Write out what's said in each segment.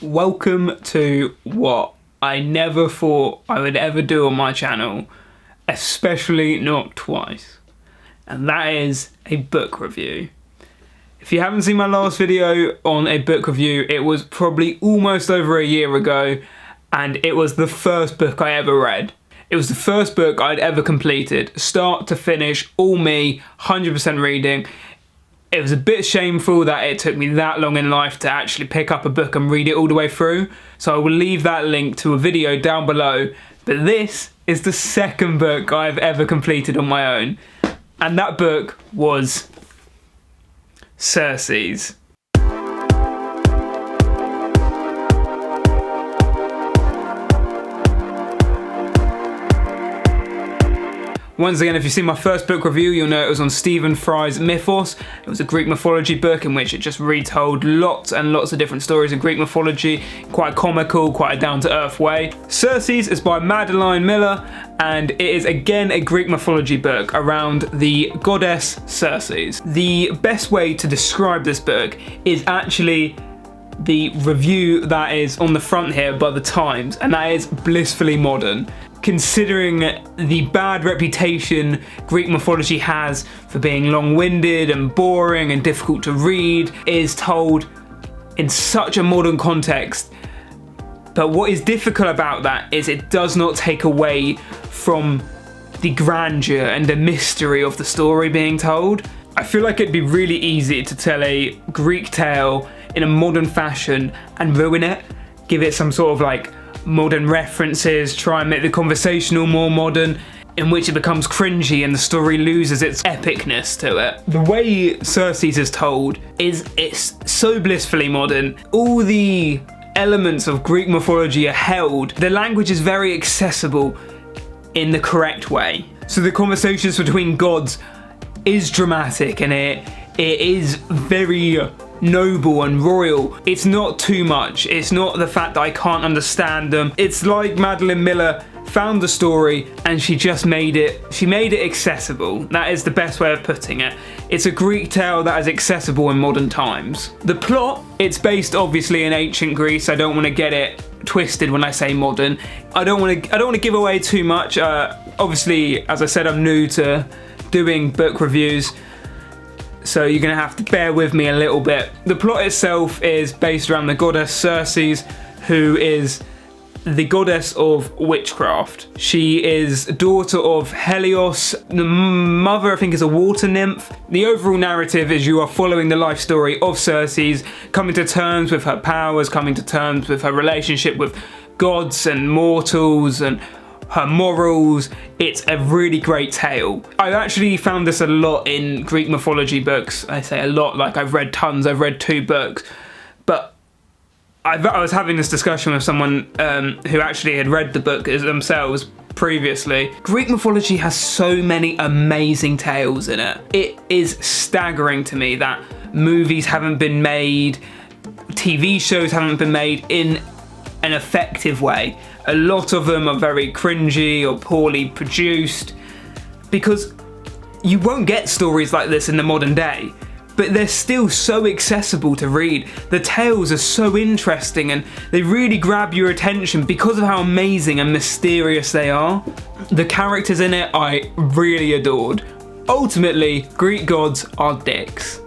Welcome to what I never thought I would ever do on my channel, especially not twice, and that is a book review. If you haven't seen my last video on a book review, it was probably almost over a year ago, and it was the first book I ever read. It was the first book I'd ever completed, start to finish, all me, 100% reading. It was a bit shameful that it took me that long in life to actually pick up a book and read it all the way through, so I will leave that link to a video down below. But this is the second book I've ever completed on my own, and that book was Circe's. Once again, if you've seen my first book review, you'll know it was on Stephen Fry's Mythos. It was a Greek mythology book in which it just retold lots and lots of different stories of Greek mythology, quite comical, quite a down-to-earth way. Circe's is by Madeline Miller, and it is again a Greek mythology book around the goddess Circe. The best way to describe this book is actually the review that is on the front here by the Times, and that is blissfully modern. Considering the bad reputation Greek mythology has for being long-winded and boring and difficult to read, it is told in such a modern context. But what is difficult about that is it does not take away from the grandeur and the mystery of the story being told. I feel like it'd be really easy to tell a Greek tale in a modern fashion and ruin it, give it some sort of like modern references, try and make the conversational more modern, in which it becomes cringy and the story loses its epicness to it. The way Circe's is told it's so blissfully modern. All the elements of Greek mythology are held. The language is very accessible in the correct way. So the conversations between gods is dramatic, and it is very noble and royal. It's not too much. It's not the fact that I can't understand them. It's like Madeline Miller found the story and she made it accessible. That is the best way of putting it. It's a Greek tale that is accessible in modern times. The plot, it's based obviously in ancient Greece. I don't want to get it twisted when I say modern. I don't want to give away too much. Obviously, as I said, I'm new to doing book reviews, so you're gonna have to bear with me a little bit. The plot itself is based around the goddess Circe, who is the goddess of witchcraft. She is daughter of Helios. The mother, I think, is a water nymph. The overall narrative is you are following the life story of Circe, coming to terms with her powers, coming to terms with her relationship with gods and mortals and her morals. It's a really great tale. I've actually found this a lot in Greek mythology books. I say a lot, like I've read tons. I've read 2 books, but I was having this discussion with someone who actually had read the book themselves previously. Greek mythology has so many amazing tales in it. It is staggering to me that movies haven't been made, TV shows haven't been made in an effective way. A lot of them are very cringy or poorly produced, because you won't get stories like this in the modern day, but they're still so accessible to read. The tales are so interesting and they really grab your attention because of how amazing and mysterious they are. The characters in it I really adored. Ultimately, Greek gods are dicks.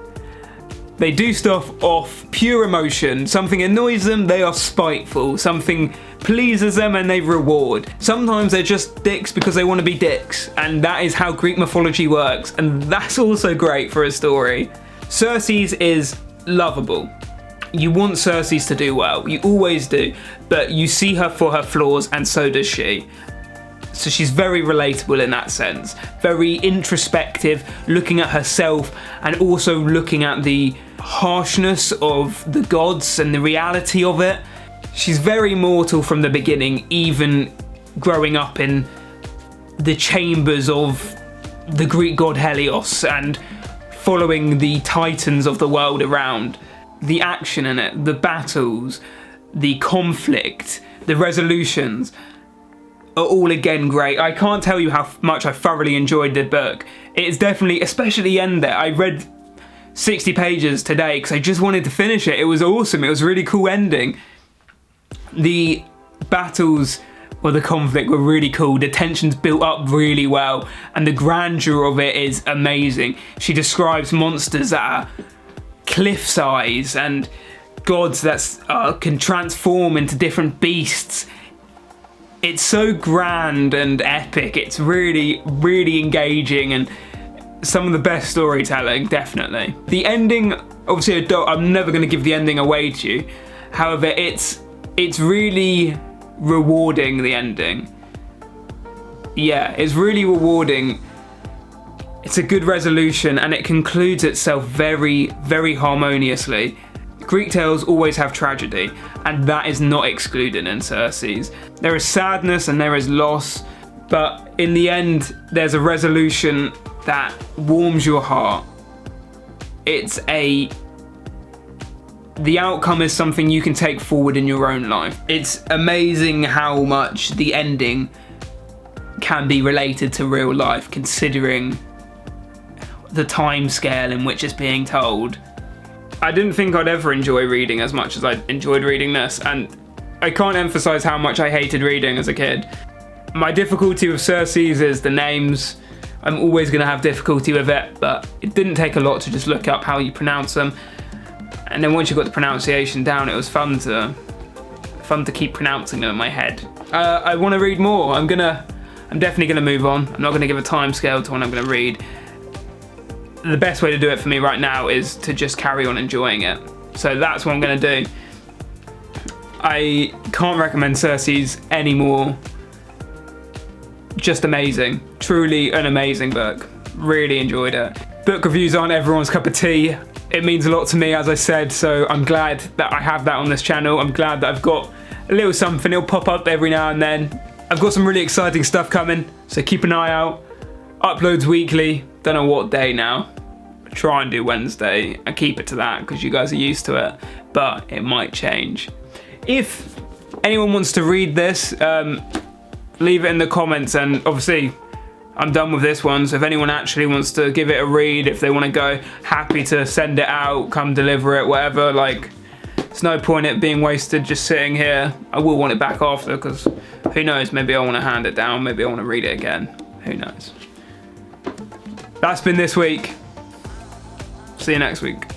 They do stuff off pure emotion. Something annoys them, they are spiteful. Something pleases them and they reward. Sometimes they're just dicks because they want to be dicks, and that is how Greek mythology works, and that's also great for a story. Circe's is lovable. You want Circe's to do well, you always do, but you see her for her flaws, and so does she. So she's very relatable in that sense, very introspective, looking at herself and also looking at the harshness of the gods and the reality of it. She's very mortal from the beginning, even growing up in the chambers of the Greek god Helios and following the titans of the world around. The action in it, the battles, the conflict, the resolutions are all again great. I can't tell you how much I thoroughly enjoyed the book. It is definitely, especially the end there. I read 60 pages today because I just wanted to finish it. It was awesome. It was a really cool ending. The battles or the conflict were really cool. The tension's built up really well, and the grandeur of it is amazing. She describes monsters that are cliff size and gods that can transform into different beasts. It's so grand and epic. It's really, really engaging and some of the best storytelling, definitely. The ending, obviously, I'm never going to give the ending away to you. However, it's really rewarding, the ending. Yeah, it's really rewarding. It's a good resolution and it concludes itself very, very harmoniously. Greek tales always have tragedy, and that is not excluded in Circe's. There is sadness and there is loss, but in the end, there's a resolution that warms your heart. The outcome is something you can take forward in your own life. It's amazing how much the ending can be related to real life, considering the time scale in which it's being told. I didn't think I'd ever enjoy reading as much as I enjoyed reading this, and I can't emphasize how much I hated reading as a kid. My difficulty with Circe's is the names. I'm always going to have difficulty with it, but it didn't take a lot to just look up how you pronounce them. And then once you got the pronunciation down, it was fun to keep pronouncing them in my head. I want to read more. I'm definitely gonna move on. I'm not gonna give a time scale to when I'm gonna read. The best way to do it for me right now is to just carry on enjoying it. So that's what I'm gonna do. I can't recommend Circe's anymore. Just amazing. Truly an amazing book. Really enjoyed it. Book reviews aren't everyone's cup of tea. It means a lot to me, as I said, so I'm glad that I have that on this channel. I'm glad that I've got a little something. It'll pop up every now and then. I've got some really exciting stuff coming, so keep an eye out. Uploads weekly. Don't know what day now. Try and do Wednesday and keep it to that because you guys are used to it, but it might change. If anyone wants to read this, leave it in the comments, and obviously I'm done with this one, so if anyone actually wants to give it a read, if they want to go, happy to send it out, come deliver it, whatever. Like, there's no point in it being wasted just sitting here. I will want it back after, because who knows, maybe I want to hand it down, maybe I want to read it again, who knows. That's been this week. See you next week.